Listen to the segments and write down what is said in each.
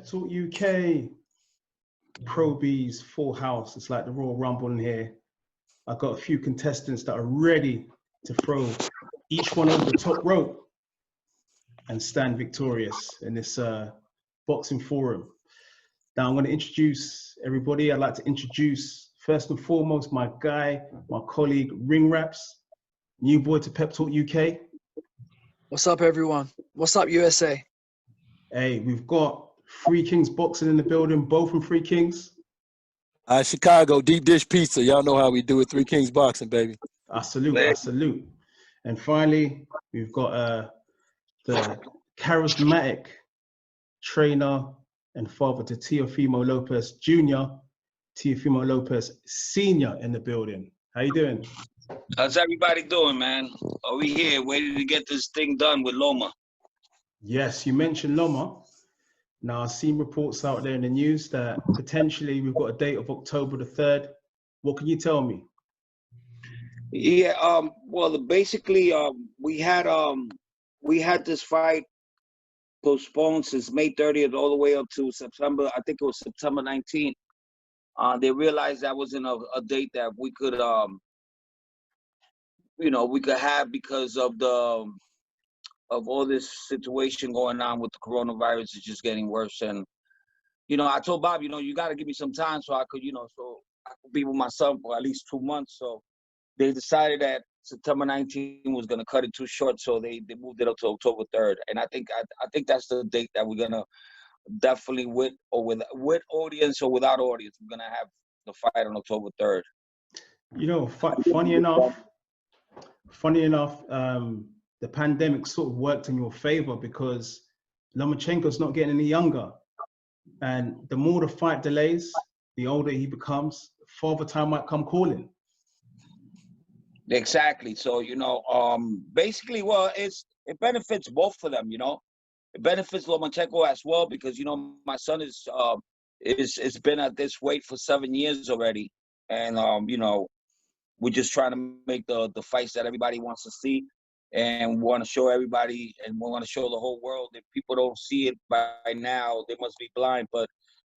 Talk UK, Pro B's full house. It's like the Royal Rumble in here. I've got a few contestants that are ready to throw each one over the top rope and stand victorious in this boxing forum. Now I'm going to introduce everybody. I'd like to introduce, first and foremost, my guy, my colleague, Ring Raps, new boy to Pep Talk UK. What's up, everyone? What's up, USA? Hey, we've got Three Kings Boxing in the building, both from Three Kings. Chicago, deep dish pizza. Y'all know how we do it. Three Kings Boxing, baby. I salute. And finally, we've got the charismatic trainer and father to Teofimo Lopez Jr., Teofimo Lopez Snr in the building. How you doing? How's everybody doing, man? Are we here waiting to get this thing done with Loma? Yes, you mentioned Loma. Now, I've seen reports out there in the news that potentially we've got a date of October the 3rd. What can you tell me? Yeah, well, basically, we had this fight postponed since May 30th all the way up to September. I think it was September 19th. They realized that wasn't a date that we could, we could have because of all this situation going on with the coronavirus. Is just getting worse. And, I told Bob, you got to give me some time so I could, so I could be with my son for at least 2 months. So they decided that September 19th was going to cut it too short. So they moved it up to October 3rd. And I think that's the date that we're going to definitely with audience or without audience, we're going to have the fight on October 3rd. Funny enough, the pandemic sort of worked in your favor because Lomachenko's not getting any younger. And the more the fight delays, the older he becomes, farther time might come calling. Exactly. So, basically, well, it benefits both of them, It benefits Lomachenko as well because, my son is been at this weight for 7 years already. And, we're just trying to make the fights that everybody wants to see. And we want to show everybody, and we want to show the whole world. If people don't see it by now, they must be blind. But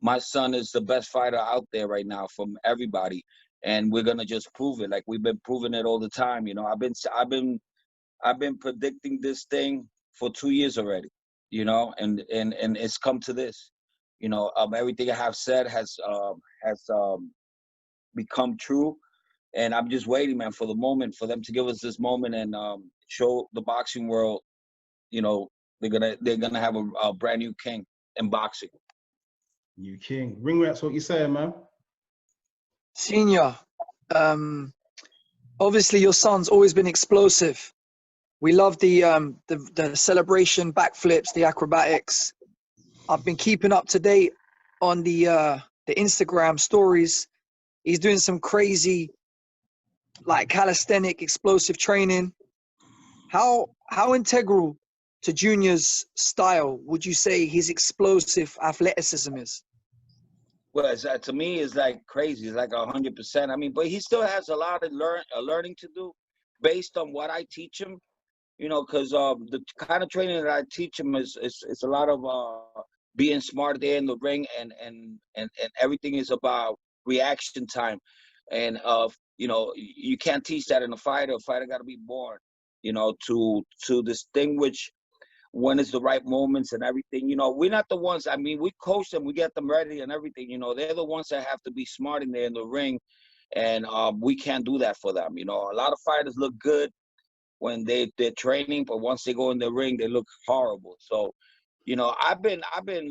my son is the best fighter out there right now from everybody, and we're gonna just prove it. Like we've been proving it all the time. I've been predicting this thing for 2 years already. And it's come to this. Everything I have said has become true. And I'm just waiting, man, for the moment, for them to give us this moment and show the boxing world, they're gonna have a brand new king in boxing. New king. Ring Rats, what you saying, man? Senior, obviously your son's always been explosive. We love the celebration, backflips, the acrobatics. I've been keeping up to date on the Instagram stories. He's doing some crazy, like calisthenic, explosive training. How integral to Junior's style would you say his explosive athleticism is? Well, to me, it's like crazy. It's like 100%. I mean, but he still has a lot of learning to do based on what I teach him. Because the kind of training that I teach him is a lot of being smart there in the ring, and everything is about reaction time, and you can't teach that in a fighter. A fighter got to be born, to distinguish when is the right moments and everything. We're not the ones. I mean, we coach them, we get them ready and everything. They're the ones that have to be smart in there in the ring, and we can't do that for them. A lot of fighters look good when they're training, but once they go in the ring, they look horrible. So, I've been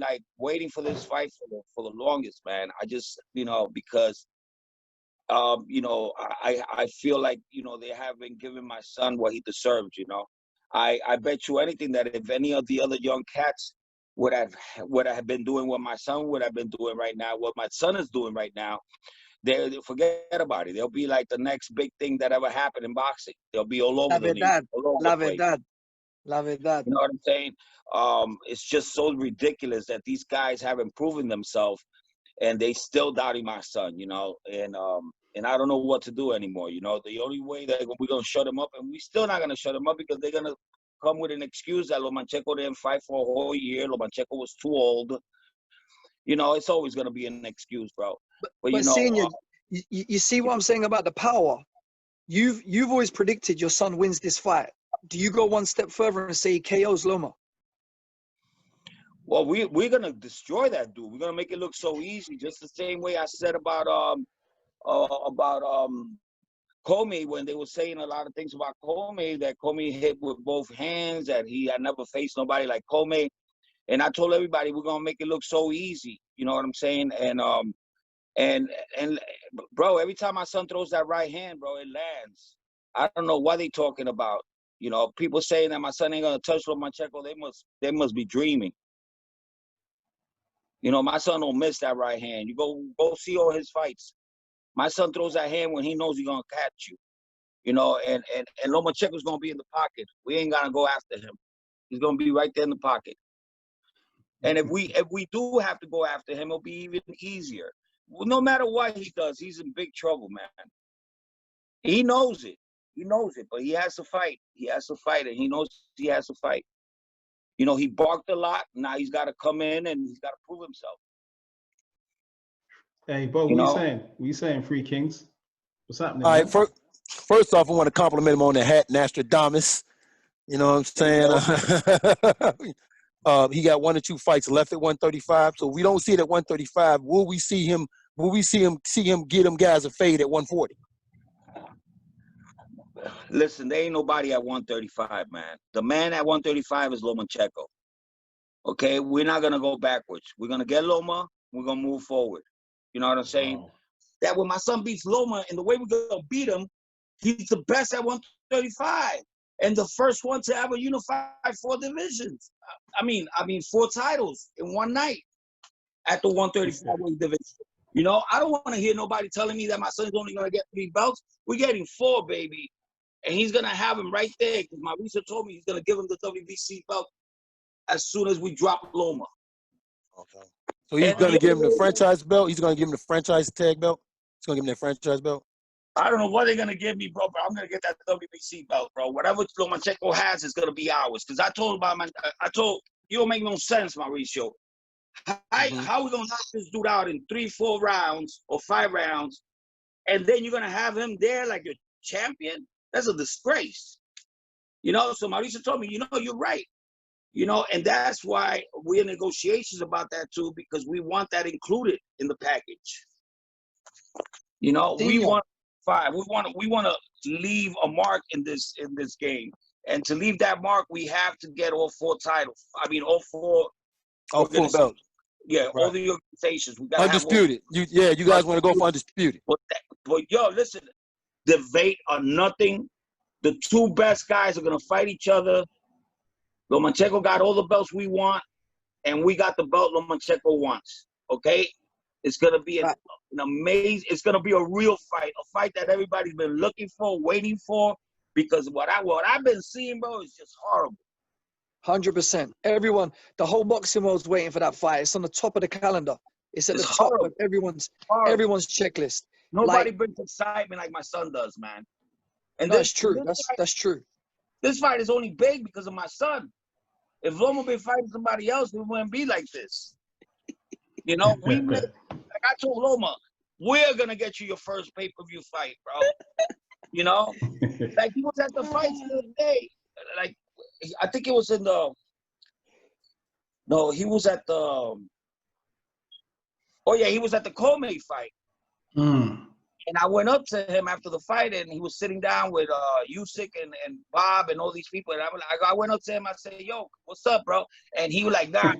like waiting for this fight for the longest, man. I just, because I feel like, they haven't given my son what he deserves, I bet you anything that if any of the other young cats would have been doing what my son would have been doing right now, what my son is doing right now, they forget about it. They'll be like the next big thing that ever happened in boxing. They'll be all over the news. Love it, Dad. Love it, Dad. You know what I'm saying? It's just so ridiculous that these guys haven't proven themselves, and they still doubting my son. And I don't know what to do anymore. The only way that we're gonna shut him up, and we're still not gonna shut him up because they're gonna come with an excuse that Lomachenko didn't fight for a whole year. Lomachenko was too old. you know, it's always gonna be an excuse, bro. But you know, Senior, you see what I'm saying about the power? You've always predicted your son wins this fight. Do you go one step further and say he KOs Loma? well, we're gonna destroy that dude. We're gonna make it look so easy, just the same way I said about Comey, when they were saying a lot of things about Comey, that Comey hit with both hands, that he had never faced nobody like Comey. And I told everybody we're gonna make it look so easy. You know what I'm saying? And bro, every time my son throws that right hand, bro, it lands. I don't know what they talking about. You know, people saying that my son ain't gonna touch Lomachenko, they must be dreaming. You know, my son don't miss that right hand. You go see all his fights. My son throws that hand when he knows he's gonna catch you. You know, and Lomachenko's gonna be in the pocket. We ain't gonna go after him. He's gonna be right there in the pocket. And if we do have to go after him, it'll be even easier. Well, no matter what he does, he's in big trouble, man. He knows it. He knows it, but he has to fight. He has to fight, and he knows he has to fight. You know, he barked a lot. Now he's got to come in and he's got to prove himself. Hey, Bo, what you saying? What you saying, Three Kings? What's happening? All right, first off, I want to compliment him on the hat, Nostradamus. You know what I'm saying? He got 1 or 2 fights left at 135. So we don't see it at 135. Will we see him get them guys a fade at 140? Listen, there ain't nobody at 135, man. The man at 135 is Lomachenko. Okay, we're not gonna go backwards. We're gonna get Loma. We're gonna move forward. You know what I'm saying? Wow. That when my son beats Loma, and the way we're gonna beat him, he's the best at 135, and the first one to ever unify 4 divisions. I mean 4 titles in one night at the 135 weight division. You know, I don't want to hear nobody telling me that my son's only gonna get 3 belts. We're getting 4, baby, and he's gonna have him right there because my research told me he's gonna give him the WBC belt as soon as we drop Loma. Okay. So he's going to give him the franchise belt? He's going to give him the franchise tag belt? He's going to give him that franchise belt? I don't know what they're going to give me, bro, but I'm going to get that WBC belt, bro. Whatever Lomachenko has is going to be ours. Because I told you don't make no sense, Mauricio. How we going to knock this dude out in 3, 4 rounds or 5 rounds, and then you're going to have him there like your champion? That's a disgrace. You know, so Mauricio told me, you know, you're right. You know, and that's why we're in negotiations about that too, because we want that included in the package. You know, we want to leave a mark in this game, and to leave that mark, we have to get all 4 titles. I mean, all 4 belts. Yeah, right. All the organizations. We got undisputed. You guys want to go for undisputed. But yo, listen, debate or nothing. The 2 best guys are gonna fight each other. Lomachenko got all the belts we want, and we got the belt Lomachenko wants. Okay, it's gonna be an amazing. It's gonna be a real fight, a fight that everybody's been looking for, waiting for. Because what I've been seeing, bro, is just horrible. 100%. Everyone, the whole boxing world's waiting for that fight. It's on the top of the calendar. It's at the top of everyone's checklist. Nobody brings excitement like my son does, man. And that's true. That's true. This fight is only big because of my son. If Loma been fighting somebody else, we wouldn't be like this. You know, like I told Loma, we're gonna get you your first pay-per-view fight, bro. You know, like he was at the fight the other day. Like I think it was in the. No, he was at the. Oh yeah, he was at the Comey fight. And I went up to him after the fight, and he was sitting down with Usyk and Bob and all these people. And I went up to him. I said, "Yo, what's up, bro?" And he was like, "Nah."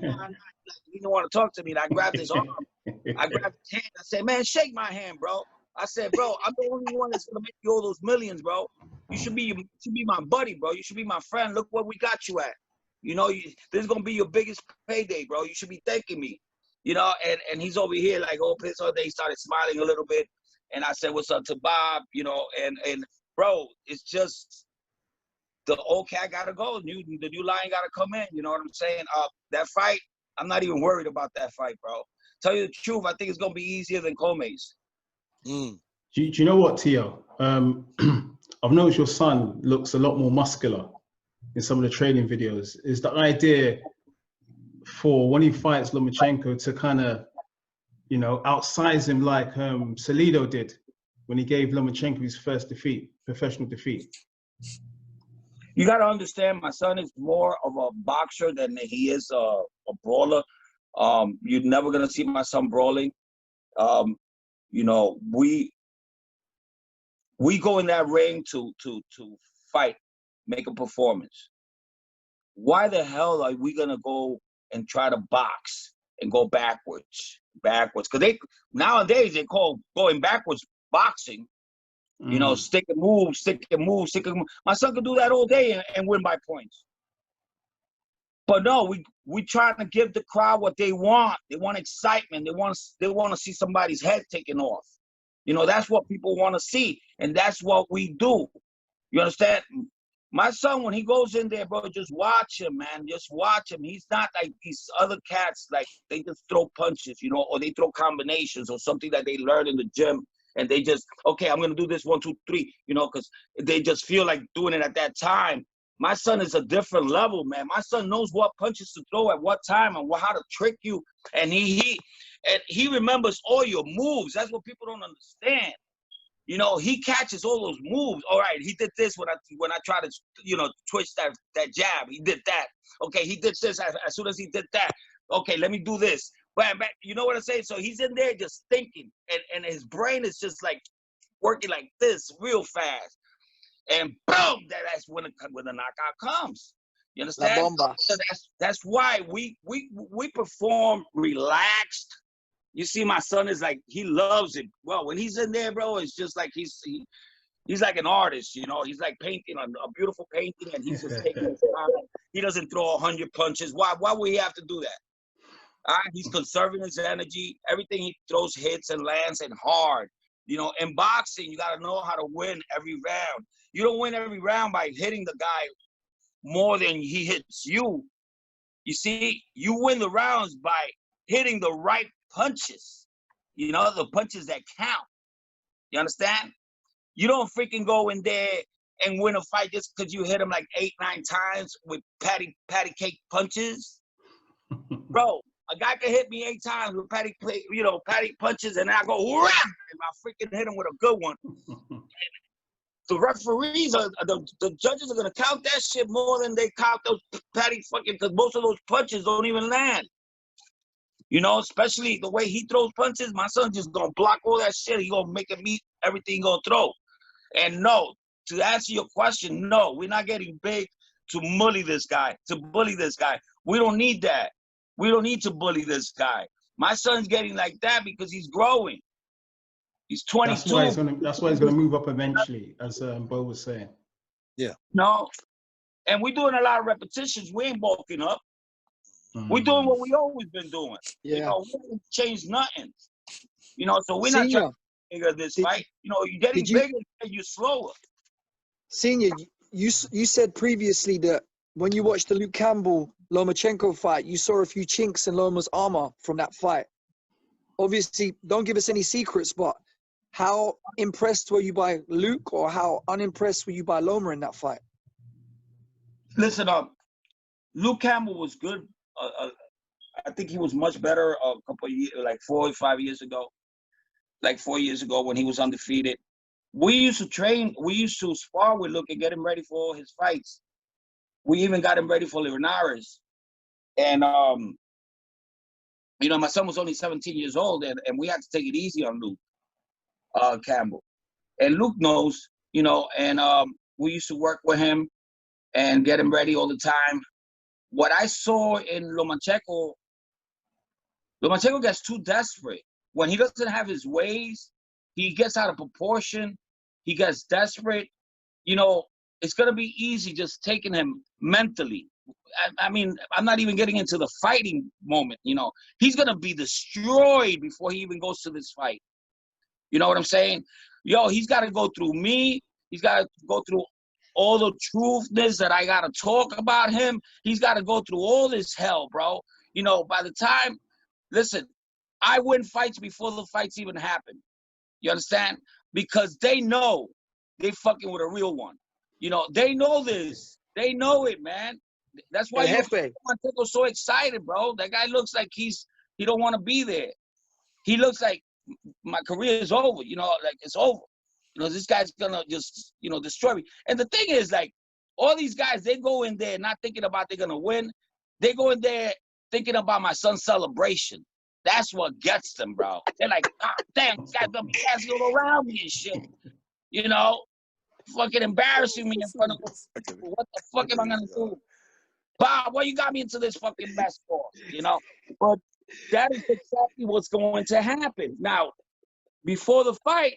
He didn't want to talk to me. And I grabbed his arm. I grabbed his hand. I said, "Man, shake my hand, bro." I said, "Bro, I'm the only one that's gonna make you all those millions, bro. You should be my buddy, bro. You should be my friend. Look what we got you at. You know, this is gonna be your biggest payday, bro. You should be thanking me." You know, and he's over here like all pissed off. He started smiling a little bit. And I said, "What's up to Bob?" You know, and bro, it's just the old cat gotta go. The new lion gotta come in. You know what I'm saying? That fight, I'm not even worried about that fight, bro. Tell you the truth, I think it's gonna be easier than Comey's. Do you know what, Tio? I've noticed your son looks a lot more muscular in some of the training videos. Is the idea for when he fights Lomachenko to kind of you know, outsize him like Salido did when he gave Lomachenko his first defeat, professional defeat. You got to understand, my son is more of a boxer than he is a brawler. You're never going to see my son brawling. You know, we go in that ring to fight, make a performance. Why the hell are we going to go and try to box and go backwards? Because nowadays they call going backwards boxing. You know, stick and move. My son could do that all day and win by points. But no, we trying to give the crowd what they want. They want excitement. They want to see somebody's head taken off. You know, that's what people want to see, and that's what we do. You understand? My son, when he goes in there, bro, just watch him, man. Just watch him. He's not like these other cats, like they just throw punches, you know, or they throw combinations or something that they learn in the gym. And they just, okay, I'm going to do this 1, 2, 3, you know, because they just feel like doing it at that time. My son is a different level, man. My son knows what punches to throw at what time and how to trick you. And he remembers all your moves. That's what people don't understand. You know, he catches all those moves. All right, he did this when I tried to, you know, twitch that jab. He did that. Okay, he did this as soon as he did that. Okay, let me do this. Bam, bam. You know what I'm saying? So he's in there just thinking, and his brain is just like working like this real fast. And boom, that's when the knockout comes. You understand? La bomba. So that's why we perform relaxed. You see, my son is like, he loves it. Well, when he's in there, bro, it's just like he's like an artist, you know. He's like painting a beautiful painting, and he's just taking his time. He doesn't throw 100 punches. Why would he have to do that? He's conserving his energy. Everything he throws hits and lands and hard. You know, in boxing, you got to know how to win every round. You don't win every round by hitting the guy more than he hits you. You see, you win the rounds by hitting the right punches. You know, the punches that count. You understand? You don't freaking go in there and win a fight just because you hit him like 8, 9 times with patty cake punches. Bro, a guy can hit me 8 times with patty punches, and I go, wham, and I freaking hit him with a good one. The referees, the judges are going to count that shit more than they count those because most of those punches don't even land. You know, especially the way he throws punches, my son just going to block all that shit. He going to make it meet everything he going to throw. And no, to answer your question, no, we're not getting big to bully this guy. We don't need that. We don't need to bully this guy. My son's getting like that because he's growing. He's 22. That's why he's gonna move up eventually, as Bo was saying. Yeah. No, and we're doing a lot of repetitions. We ain't bulking up. We're doing what we always been doing. Yeah. You know, we didn't change nothing. You know, so we're not trying to figure this fight. You know, you're getting bigger and you're slower. Senior, you said previously that when you watched the Luke Campbell Lomachenko fight, you saw a few chinks in Loma's armor from that fight. Obviously, don't give us any secrets, but how impressed were you by Luke, or how unimpressed were you by Loma in that fight? Listen, Luke Campbell was good. I think he was much better a couple of years, like 4 or 5 years ago. Like 4 years ago when he was undefeated. We used to train, we used to spar with Luke and get him ready for all his fights. We even got him ready for Linares. And, you know, my son was only 17 years old, and we had to take it easy on Luke Campbell. And Luke knows, you know, and we used to work with him and get him ready all the time. What I saw in Lomachenko gets too desperate. When he doesn't have his ways, he gets out of proportion. He gets desperate. You know, it's going to be easy just taking him mentally. I mean, I'm not even getting into the fighting moment, you know. He's going to be destroyed before he even goes to this fight. You know what I'm saying? Yo, he's got to go through me. He's got to go through all the truthness that I got to talk about him. He's got to go through all this hell, bro. You know, by the time, listen, I win fights before the fights even happen. You understand? Because they know they fucking with a real one. You know, they know this. They know it, man. That's why Lomachenko's so excited, bro. That guy looks like he don't want to be there. he looks like my career is over, you know, like it's over. You know, this guy's gonna just, you know, destroy me. And the thing is, like, all these guys, they go in there not thinking about they're gonna win. They go in there thinking about my son's celebration. That's what gets them, bro. They're like, God damn, this guy's gonna be dancing all around me and shit. You know, fucking embarrassing me in front of people. What the fuck am I gonna do? Bob, well, you got me into this fucking mess for, you know? But that is exactly what's going to happen. Now, before the fight,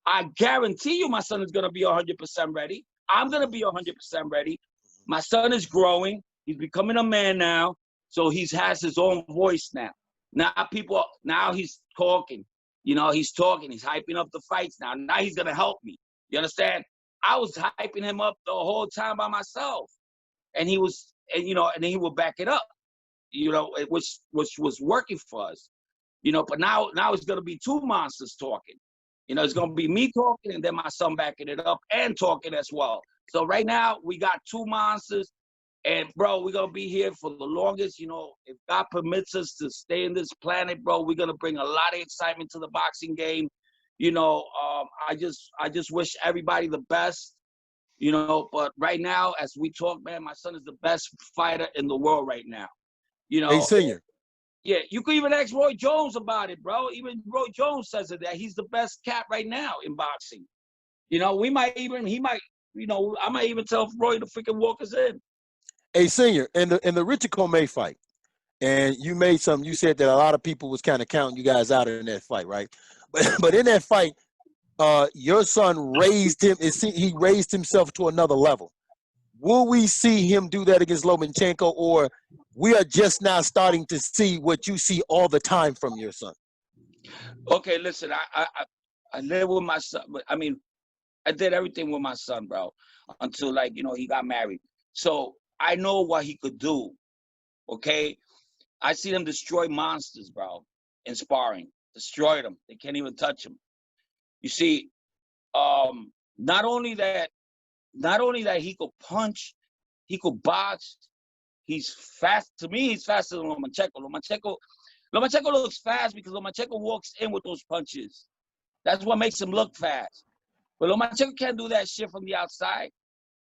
I guarantee you my son is going to be 100% ready. I'm going to be 100% ready. My son is growing. He's becoming a man now. So he has his own voice now. Now he's talking. You know, he's talking. He's hyping up the fights now. Now he's going to help me. You understand? I was hyping him up the whole time by myself. And he was, and you know, and then he would back it up. You know, which was working for us. You know, but now it's going to be two monsters talking. You know, it's going to be me talking and then my son backing it up and talking as well. So right now we got two monsters, and bro, we're going to be here for the longest. You know, if God permits us to stay in this planet, bro, we're going to bring a lot of excitement to the boxing game. You know, I just wish everybody the best, you know, but right now, as we talk, man, my son is the best fighter in the world right now. You know, Hey, Senior. Yeah, you could even ask Roy Jones about it, bro. Even Roy Jones says it, that he's the best cat right now in boxing. You know, he might, you know, I might even tell Roy to freaking walk us in. Hey, Senior, in the Richard Comey fight, and you said that a lot of people was kind of counting you guys out in that fight, right? But in that fight, your son raised himself to another level. Will we see him do that against Lomachenko, or we are just now starting to see what you see all the time from your son? Okay, listen, I live with my son, but I mean, I did everything with my son, bro, until, like, you know, he got married. So I know what he could do, okay? I see him destroy monsters, bro, in sparring. Destroy them. They can't even touch him. You see, not only that he could punch, he could box. He's fast. To me, he's faster than Lomachenko. Lomachenko looks fast because Lomachenko walks in with those punches. That's what makes him look fast. But Lomachenko can't do that shit from the outside.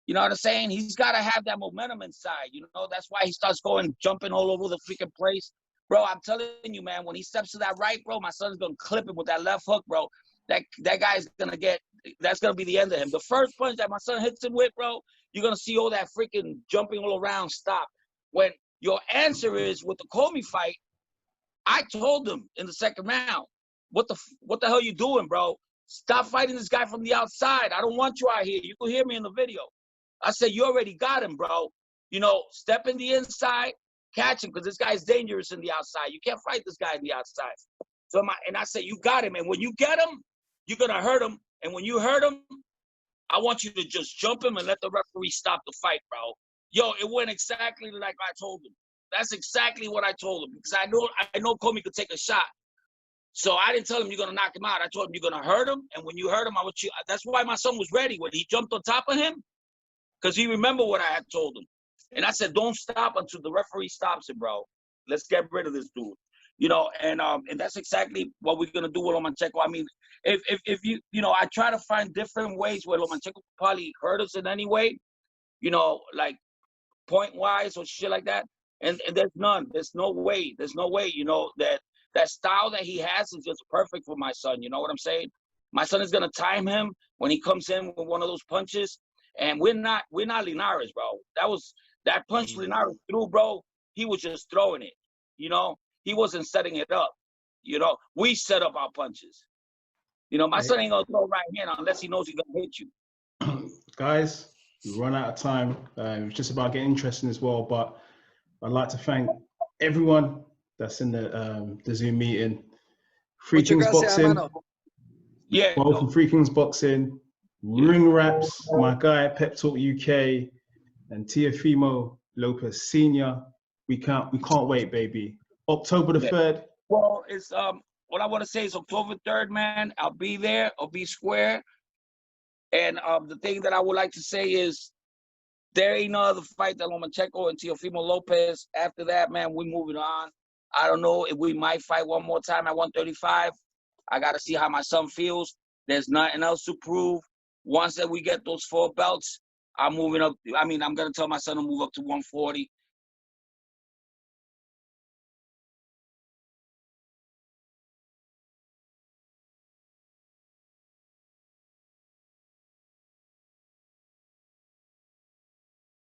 You know what I'm saying? He's got to have that momentum inside. You know, that's why he starts jumping all over the freaking place. Bro, I'm telling you, man, when he steps to that right, bro, my son's going to clip him with that left hook, bro. That guy's going to that's going to be the end of him. The first punch that my son hits him with, bro, you're going to see all that freaking jumping all around stop. When your answer is with the Comey fight, I told him in the second round, what the hell you doing, bro? Stop fighting this guy from the outside. I don't want you out here. You can hear me in the video. I said, you already got him, bro. You know, step in the inside, catch him, because this guy's dangerous in the outside. You can't fight this guy in the outside. So I said, you got him. And when you get him, you're going to hurt him. And when you hurt him, I want you to just jump him and let the referee stop the fight, bro. Yo, it went exactly like I told him. That's exactly what I told him, because I know Comey could take a shot. So I didn't tell him you're going to knock him out. I told him you're going to hurt him. And when you hurt him, that's why my son was ready. When he jumped on top of him, because he remembered what I had told him. And I said, don't stop until the referee stops it, bro. Let's get rid of this dude. You know, and that's exactly what we're going to do with Lomachenko. I mean, if you know, I try to find different ways where Lomachenko could probably hurt us in any way, you know, like point-wise or shit like that. And there's none. There's no way. There's no way, you know, that style that he has is just perfect for my son. You know what I'm saying? My son is going to time him when he comes in with one of those punches. And we're not Linares, bro. That punch Linares threw, bro. He was just throwing it. You know, he wasn't setting it up. You know, we set up our punches. You know, my son ain't gonna throw right hand unless he knows he's gonna hit you. Guys, we run out of time. It's just about getting interesting as well. But I'd like to thank everyone that's in the Zoom meeting. Free Kings Boxing. Yeah. Both from Free Kings Boxing. Ring Raps, my guy, Pep Talk UK, and Teofimo Lopez Snr. We can't wait, baby. October the 3rd. Well, it's what I want to say is October 3rd, man. I'll be there. I'll be square. And the thing that I would like to say is there ain't no other fight than Lomachenko and Teofimo Lopez. After that, man, we're moving on. I don't know if we might fight one more time at 135. I got to see how my son feels. There's nothing else to prove. Once that we get those 4 belts, I'm moving up. I mean, I'm going to tell my son to move up to 140.